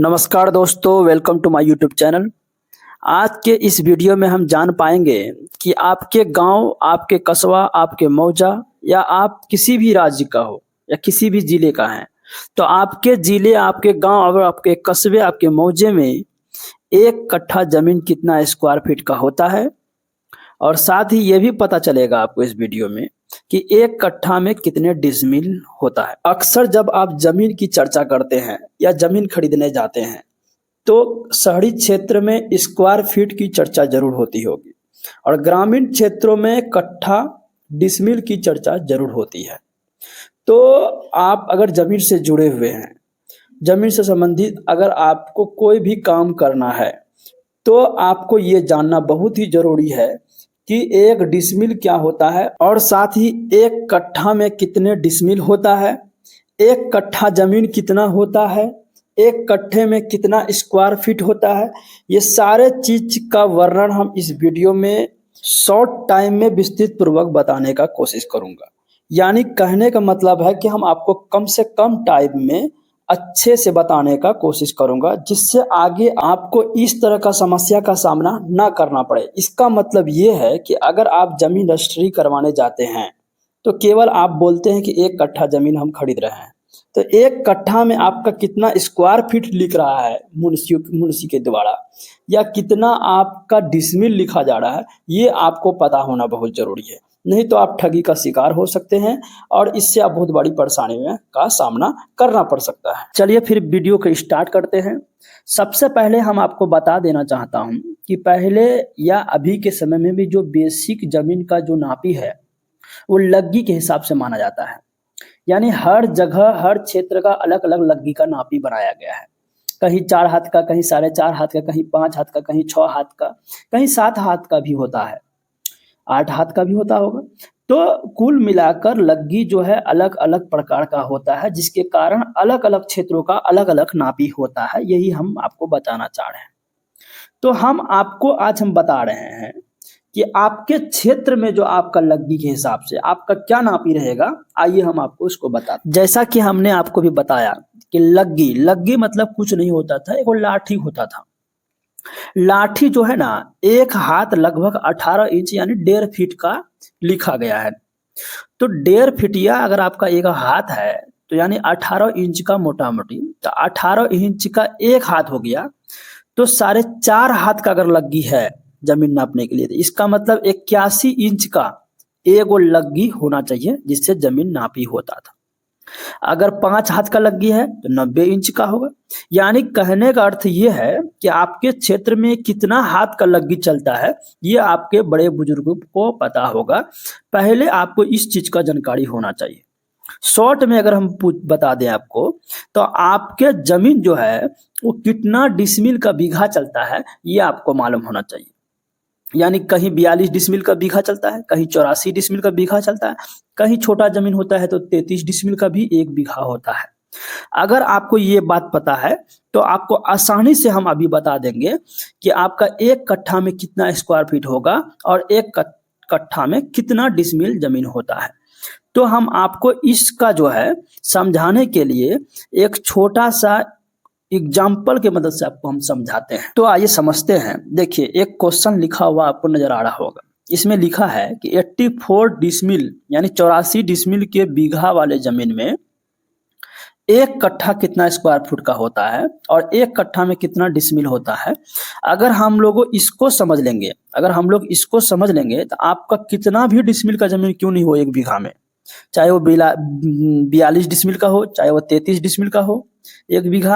नमस्कार दोस्तों, welcome to my YouTube channel. आज के इस वीडियो में हम जान पाएंगे कि आपके गांव, आपके कस्बा, आपके मौजा या आप किसी भी राज्य का हो या किसी भी जिले का है, तो आपके जिले, आपके गांव और आपके कस्बे, आपके मौजे में एक कट्ठा जमीन कितना स्क्वायर फीट का होता है। और साथ ही ये भी पता चलेगा आपको इस वीडियो में कि एक कट्ठा में कितने डिसमिल होता है। अक्सर जब आप जमीन की चर्चा करते हैं या जमीन खरीदने जाते हैं तो शहरी क्षेत्र में स्क्वायर फीट की चर्चा जरूर होती होगी और ग्रामीण क्षेत्रों में कट्ठा डिसमिल की चर्चा जरूर होती है। तो आप अगर जमीन से जुड़े हुए हैं, जमीन से संबंधित अगर आपको कोई भी काम करना है तो आपको ये जानना बहुत ही जरूरी है कि एक डिसमिल क्या होता है और साथ ही एक कट्ठा में कितने डिसमिल होता है, एक कट्ठा जमीन कितना होता है, एक कट्ठे में कितना स्क्वायर फीट होता है। ये सारे चीज का वर्णन हम इस वीडियो में शॉर्ट टाइम में विस्तृत पूर्वक बताने का कोशिश करूंगा। यानी कहने का मतलब है कि हम आपको कम से कम टाइम में अच्छे से बताने का कोशिश करूंगा, जिससे आगे आपको इस तरह का समस्या का सामना ना करना पड़े। इसका मतलब ये है कि अगर आप जमीन रजिस्ट्री करवाने जाते हैं तो केवल आप बोलते हैं कि एक कट्ठा जमीन हम खरीद रहे हैं, तो एक कट्ठा में आपका कितना स्क्वायर फीट लिख रहा है मुंशी के द्वारा या कितना आपका डिसमिल लिखा जा रहा है, ये आपको पता होना बहुत जरूरी है। नहीं तो आप ठगी का शिकार हो सकते हैं और इससे आप बहुत बड़ी परेशानी में का सामना करना पड़ सकता है। चलिए फिर वीडियो को स्टार्ट करते हैं। सबसे पहले हम आपको बता देना चाहता हूं कि पहले या अभी के समय में भी जो बेसिक जमीन का जो नापी है वो लग्गी के हिसाब से माना जाता है। यानी हर जगह, हर क्षेत्र का अलग अलग लग्गी का नापी बनाया गया है। कहीं 4 हाथ का, कहीं 4.5 हाथ का, कहीं 5 हाथ का, कहीं 6 हाथ का, कहीं 7 हाथ का भी होता है, 8 हाथ का भी होता होगा। तो कुल मिलाकर लग्गी जो है अलग अलग प्रकार का होता है, जिसके कारण अलग अलग क्षेत्रों का अलग अलग नापी होता है। यही हम आपको बताना चाह रहे हैं। तो हम बता रहे हैं कि आपके क्षेत्र में जो आपका लग्गी के हिसाब से आपका क्या नापी रहेगा, आइए हम आपको इसको बताते हैं। जैसा कि हमने आपको भी बताया कि लग्गी लग्गी मतलब कुछ नहीं होता था, एक लाठी होता था। लाठी जो है ना, एक हाथ लगभग 18 इंच यानी 1.5 फीट का लिखा गया है। तो 1.5 फीटिया अगर आपका एक हाथ है तो यानी 18 इंच का मोटा मोटी, तो 18 इंच का एक हाथ हो गया। तो 4.5 हाथ का अगर लग्गी है जमीन नापने के लिए, तो इसका मतलब 81 इंच का एगो लग्गी होना चाहिए जिससे जमीन नापी होता था। अगर 5 हाथ का लग्गी है तो 90 इंच का होगा। यानी कहने का अर्थ ये है कि आपके क्षेत्र में कितना हाथ का लग्गी चलता है ये आपके बड़े बुजुर्गों को पता होगा। पहले आपको इस चीज का जानकारी होना चाहिए। शॉर्ट में अगर हम बता दें आपको, तो आपके जमीन जो है वो कितना डिसमिल का बीघा चलता है ये आपको मालूम होना चाहिए। यानी कहीं 42 डिसमिल का बीघा चलता है, कहीं 84 डिसमिल का बीघा चलता है, कहीं छोटा जमीन होता है तो 33 डिसमिल का भी एक बीघा होता है। अगर आपको ये बात पता है तो आपको आसानी से हम अभी बता देंगे कि आपका एक कट्ठा में कितना स्क्वायर फीट होगा और एक कट्ठा में कितना डिसमिल जमीन होता है। तो हम आपको इसका जो है समझाने के लिए एक छोटा सा एग्जाम्पल के मदद से आपको हम समझाते हैं। तो आइए समझते हैं। देखिए, एक क्वेश्चन लिखा हुआ आपको नजर आ रहा होगा। इसमें लिखा है कि 84 डिसमिल यानी 84 डिसमिल के बीघा वाले जमीन में एक कट्ठा कितना स्क्वायर फुट का होता है और एक कट्ठा में कितना डिसमिल होता है। अगर हम लोग इसको समझ लेंगे तो आपका कितना भी डिसमिल का जमीन क्यों नहीं हो एक बीघा में, चाहे वो 42 डिसमिल का हो, चाहे वो 33 डिसमिल का हो एक बीघा,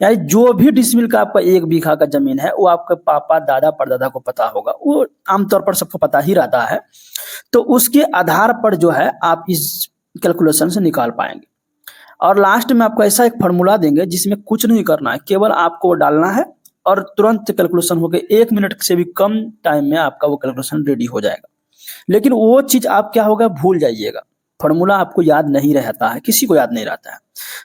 यानी जो भी डिसमिल का आपका एक बीघा का जमीन है वो आपके पापा, दादा, परदादा को पता होगा। वो आमतौर पर सबको पता ही रहता है। तो उसके आधार पर जो है आप इस कैलकुलेशन से निकाल पाएंगे। और लास्ट में आपको ऐसा एक फार्मूला देंगे जिसमें कुछ नहीं करना है, केवल आपको डालना है और तुरंत कैलकुलेशन होकर 1 मिनट से भी कम टाइम में आपका वो कैलकुलेशन रेडी हो जाएगा। लेकिन वो चीज आप क्या होगा, भूल जाइएगा। फॉर्मूला आपको याद नहीं रहता है, किसी को याद नहीं रहता है।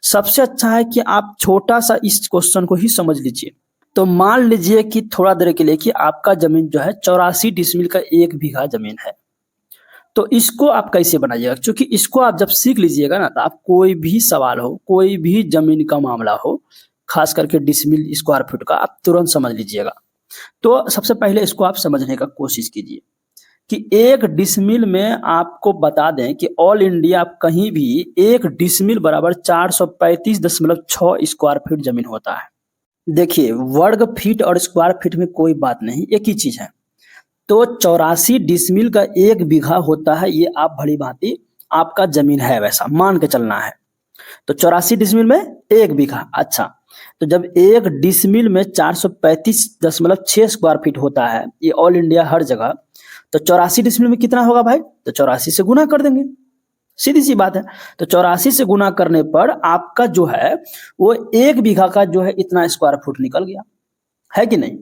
सबसे अच्छा है कि आप छोटा सा इस क्वेश्चन को ही समझ लीजिए। तो मान लीजिए कि थोड़ा देर के लिए कि आपका जमीन जो है 84 डिसमिल का एक बीघा जमीन है। तो इसको आप कैसे बनाइएगा, क्योंकि इसको आप जब सीख लीजिएगा ना, तो आप कोई भी सवाल हो, कोई भी जमीन का मामला हो, खास करके डिसमिल स्क्वायर फीट का आप तुरंत समझ लीजिएगा। तो सबसे पहले इसको आप समझने का कोशिश कीजिए कि एक डिसमिल में आपको बता दें कि ऑल इंडिया कहीं भी एक डिसमिल बराबर 435.6 स्क्वायर फीट जमीन होता है। देखिए, वर्ग फीट और स्क्वायर फीट में कोई बात नहीं, एक ही चीज है। तो 84 डिसमिल का 1 बीघा होता है, ये आप भली भांति आपका जमीन है वैसा मान के चलना है। तो 84 डिसमिल में 1 बीघा। अच्छा, तो जब एक डिसमिल में 435.6 स्क्वायर फीट होता है, ये ऑल इंडिया हर जगह, तो 84 डिसमिल में कितना होगा भाई? तो 84 से गुना कर देंगे, सीधी सी बात है। तो 84 से गुना करने पर आपका जो है वो 1 बीघा का जो है इतना स्क्वायर फुट निकल गया, है कि नहीं?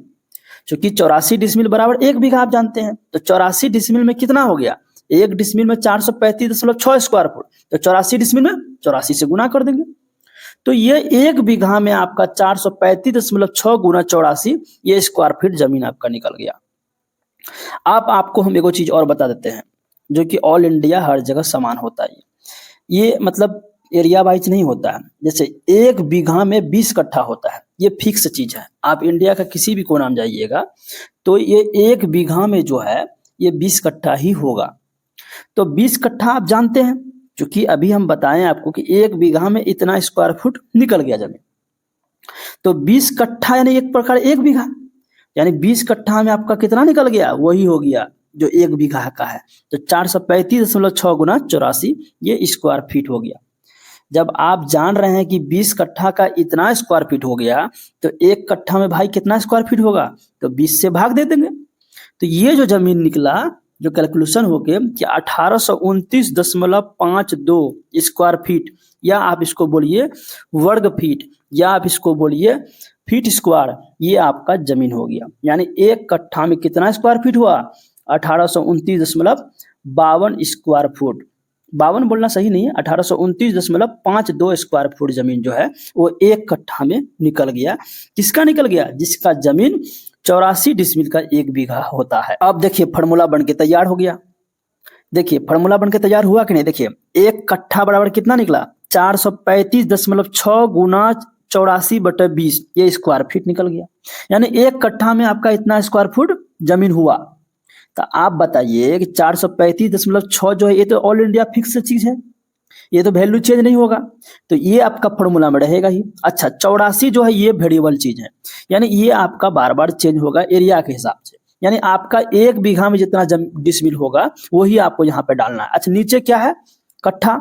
क्योंकि 84 डिसमिल बराबर 1 बीघा आप जानते हैं। तो 84 डिसमिल में कितना हो गया? 1 डिसमिल में 435.6 स्क्वायर फुट, तो 84 डिसमिल में 84 से गुना कर देंगे। तो ये 1 बीघा में आपका 435.6 गुना 84 ये स्क्वायर फीट जमीन आपका निकल गया। आपको हम एगो चीज और बता देते हैं जो कि ऑल इंडिया हर जगह समान होता है। ये मतलब एरिया वाइज नहीं होता है। जैसे 1 बीघा में 20 कट्ठा होता है, ये फिक्स चीज है। आप इंडिया का किसी भी कोना में जाइएगा तो ये 1 बीघा में जो है ये 20 कट्ठा ही होगा। तो 20 कट्ठा आप जानते हैं, क्योंकि अभी हम बताएं आपको कि 1 बीघा में इतना स्क्वायर फुट निकल गया जमीन। तो 20 कट्ठा यानी एक प्रकार 1 बीघा, यानी 20 कट्ठा में आपका कितना निकल गया? वही हो गया जो 1 बीघा का है। तो 435.6 गुना 84 ये स्क्वायर फीट हो गया। जब आप जान रहे हैं कि 20 कट्ठा का इतना स्क्वायर फीट हो गया, तो 1 कट्ठा में भाई कितना स्क्वायर फीट होगा? तो 20 से भाग दे देंगे। तो ये जो जमीन निकला, जो कैलकुलेशन हो गए कि 1829.52 स्क्वायर फीट, या आप इसको बोलिए वर्ग फीट, या आप इसको बोलिए फीट स्क्वायर, ये आपका जमीन हो गया। यानी 1 कट्ठा में कितना स्क्वायर फीट हुआ? 1829.52 स्क्वायर फुट। 52 बोलना सही नहीं है, 1829.52 स्क्वायर फुट जमीन जो है वो 1 कट्ठा में निकल गया। किसका निकल गया? जिसका जमीन 84 डिसमिल का 1 बीघा होता है। अब देखिए फार्मूला बन के तैयार हो गया। देखिए फार्मूला बन के तैयार हुआ कि नहीं? देखिए 1 कट्ठा बराबर कितना निकला? 435.6 गुना 84/20 ये स्क्वायर फीट निकल गया। यानी 1 कट्ठा में आपका इतना स्क्वायर फुट जमीन हुआ। तो आप बताइए कि 435.6 जो है ये तो ऑल इंडिया फिक्स चीज है, ये तो वैल्यू चेंज नहीं होगा, तो ये आपका फॉर्मूला में रहेगा ही। अच्छा, 84 जो है ये वेरिएबल चीज है, यानी ये आपका बार बार चेंज होगा एरिया के हिसाब से। यानी आपका 1 बीघा में जितना डिसमिल होगा वही आपको यहाँ पे डालना है। अच्छा, नीचे क्या है? कट्ठा।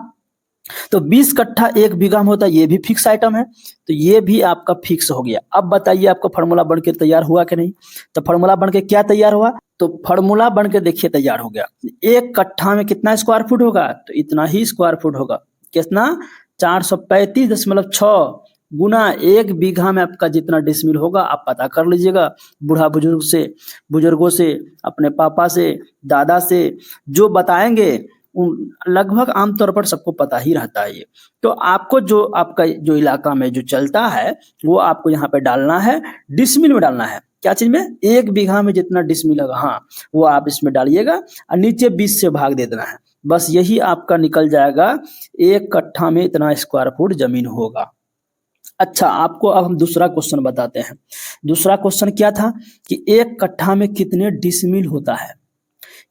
तो 20 कट्ठा 1 बीघा में होता है, ये भी फिक्स आइटम है, तो ये भी आपका फिक्स हो गया। अब बताइए आपका फार्मूला बन के तैयार हुआ कि नहीं? तो फार्मूला बन के क्या तैयार हुआ? तो फार्मूला बन के देखिए तैयार हो गया। 1 कट्ठा में कितना स्क्वायर फुट होगा? तो इतना ही स्क्वायर फुट होगा। कितना? 435.6 गुना 1 बीघा में आपका जितना डिसमिल होगा आप पता कर लीजिएगा। बुजुर्गों से, अपने पापा से, दादा से जो बताएंगे लगभग आमतौर पर सबको पता ही रहता है ये। तो आपको जो आपका जो इलाका में जो चलता है वो आपको यहाँ पे डालना है, डिसमिल में डालना है। क्या चीज में? 1 बीघा में जितना डिसमिल होगा, हाँ, वो आप इसमें डालिएगा और नीचे 20 से भाग दे देना है। बस यही आपका निकल जाएगा, 1 कट्ठा में इतना स्क्वायर फुट जमीन होगा। अच्छा, आपको अब हम दूसरा क्वेश्चन बताते हैं। दूसरा क्वेश्चन क्या था कि 1 कट्ठा में कितने डिसमिल होता है,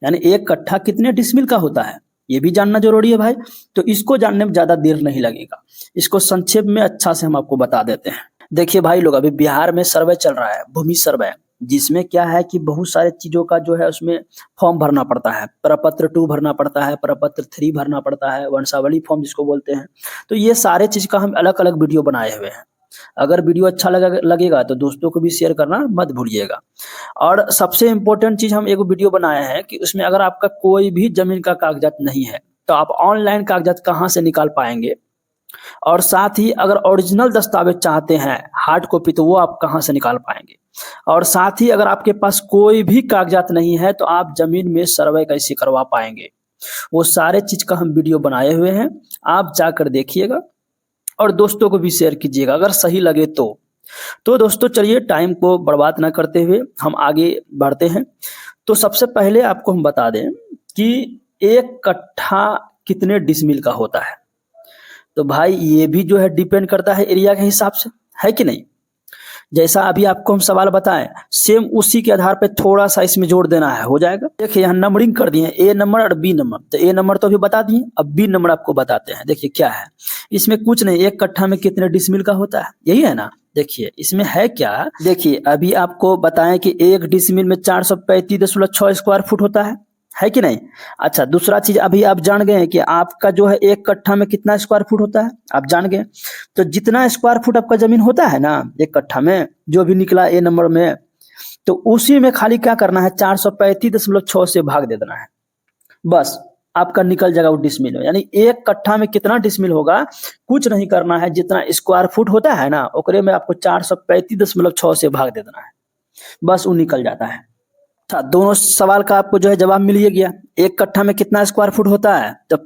यानी 1 कट्ठा कितने डिसमिल का होता है, ये भी जानना जरूरी है भाई। तो इसको जानने में ज्यादा देर नहीं लगेगा, इसको संक्षेप में अच्छा से हम आपको बता देते हैं। देखिए भाई लोग, अभी बिहार में सर्वे चल रहा है, भूमि सर्वे, जिसमें क्या है कि बहुत सारे चीजों का जो है उसमें फॉर्म भरना पड़ता है। प्रपत्र 2 भरना पड़ता है, प्रपत्र 3 भरना पड़ता है, वंशावली फॉर्म जिसको बोलते हैं। तो ये सारे चीज का हम अलग अलग वीडियो बनाए हुए हैं। अगर वीडियो अच्छा लगेगा तो दोस्तों को भी शेयर करना मत भूलिएगा। और सबसे इम्पोर्टेंट चीज हम एक वीडियो बनाए हैं कि उसमें अगर आपका कोई भी जमीन का कागजात नहीं है तो आप ऑनलाइन कागजात कहाँ से निकाल पाएंगे, और साथ ही अगर ओरिजिनल दस्तावेज चाहते हैं हार्ड कॉपी तो वो आप कहाँ से निकाल पाएंगे, और साथ ही अगर आपके पास कोई भी कागजात नहीं है तो आप जमीन में सर्वे कैसे करवा पाएंगे, वो सारे चीज का हम वीडियो बनाए हुए हैं, आप जाकर देखिएगा और दोस्तों को भी शेयर कीजिएगा अगर सही लगे तो दोस्तों चलिए टाइम को बर्बाद ना करते हुए हम आगे बढ़ते हैं। तो सबसे पहले आपको हम बता दें कि 1 कट्ठा कितने डिसमिल का होता है। तो भाई ये भी जो है डिपेंड करता है एरिया के हिसाब से, है कि नहीं। जैसा अभी आपको हम सवाल बताएं, सेम उसी के आधार पे थोड़ा सा इसमें जोड़ देना है, हो जाएगा। देखिए यहाँ नंबरिंग कर दिए, ए नंबर और बी नंबर। तो ए नंबर तो अभी बता दिए, अब बी नंबर आपको बताते हैं। देखिए क्या है इसमें, कुछ नहीं, एक कट्ठा में कितने डिसमिल का होता है, यही है ना। देखिए इसमें है क्या, देखिए अभी आपको बताएं कि एक डिसमिल में 435.6 स्क्वायर फुट होता है कि नहीं। अच्छा दूसरा चीज अभी आप जान गए हैं कि आपका जो है एक कट्ठा में कितना स्क्वायर फुट होता है, आप जान गए। तो जितना स्क्वायर फुट आपका जमीन होता है ना एक कट्ठा में, जो भी निकला ए नंबर में, तो उसी में खाली क्या करना है, 435.6 से भाग दे देना है, बस आपका निकल जाएगा वो डिसमिल में। यानी एक कट्ठा में कितना डिसमिल होगा, कुछ नहीं करना है, जितना स्क्वायर फुट होता है ना ओकरे में आपको 435.6 से भाग दे देना है, बस वो निकल जाता है। अच्छा दोनों सवाल का आपको जो है जवाब मिल ही गया। एक कट्ठा में कितना स्क्वायर फुट होता है, तो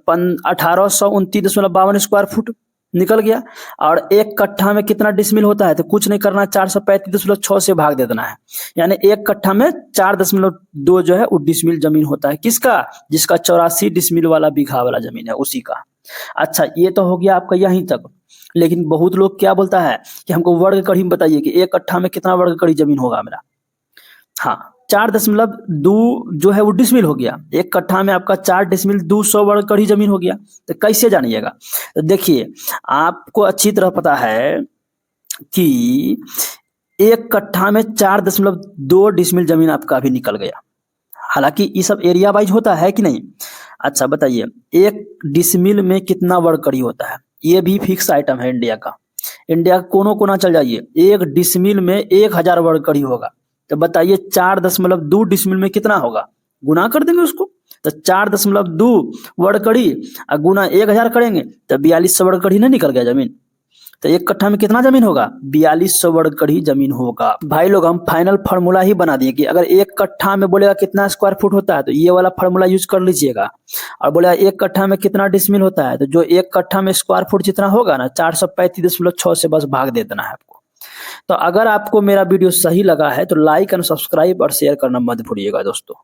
1829.52 स्क्वायर फुट निकल गया। और एक कट्ठा में कितना डिसमिल होता है, तो कुछ नहीं करना, 435.6 से भाग दे देना है। यानी एक कट्ठा में 4.2 जो है वो डिसमिल जमीन होता है, किसका, जिसका 84 डिसमिल वाला बीघा वाला जमीन है उसी का। अच्छा ये तो हो गया आपका यहीं तक। लेकिन बहुत लोग क्या बोलता है कि हमको वर्ग कड़ी में बताइए कि एक कट्ठा में कितना वर्ग कड़ी जमीन होगा मेरा। हाँ 4.2 जो है वो डिसमिल हो गया, एक कट्ठा में आपका 4 डिसमिल 200 वर्ग कड़ी जमीन हो गया। तो कैसे जानिएगा, तो देखिए आपको अच्छी तरह पता है कि एक कट्ठा में 4.2 डिसमिल जमीन आपका अभी निकल गया। हालांकि ये सब एरिया वाइज होता है कि नहीं। अच्छा बताइए एक डिसमिल में कितना वर्ग कड़ी होता है, ये भी फिक्स आइटम है इंडिया का। इंडिया का कोनों कोना चल जाइए, एक डिसमिल में 1000 वर्ग कड़ी होगा। तो बताइए 4.2 डिसमिल में कितना होगा, गुना कर देंगे उसको। तो 4.2 वर्ग कड़ी और गुना 1000 करेंगे तो 4200 वर्ग कड़ी नहीं निकल गया जमीन। तो एक कट्ठा में कितना जमीन होगा, 4200 वर्ग कड़ी जमीन होगा। भाई लोग हम फाइनल फार्मूला ही बना दिए कि अगर एक कट्ठा में बोलेगा कितना स्क्वायर फुट होता है तो ये वाला फार्मूला यूज कर लीजिएगा। और बोलेगा एक कट्ठा में कितना डिसमिल होता है, तो जो एक कट्ठा में स्क्वायर फुट जितना होगा ना 435.6 से बस भाग दे देना है आपको। तो अगर आपको मेरा वीडियो सही लगा है तो लाइक एंड सब्सक्राइब और शेयर करना मत भूलिएगा दोस्तों।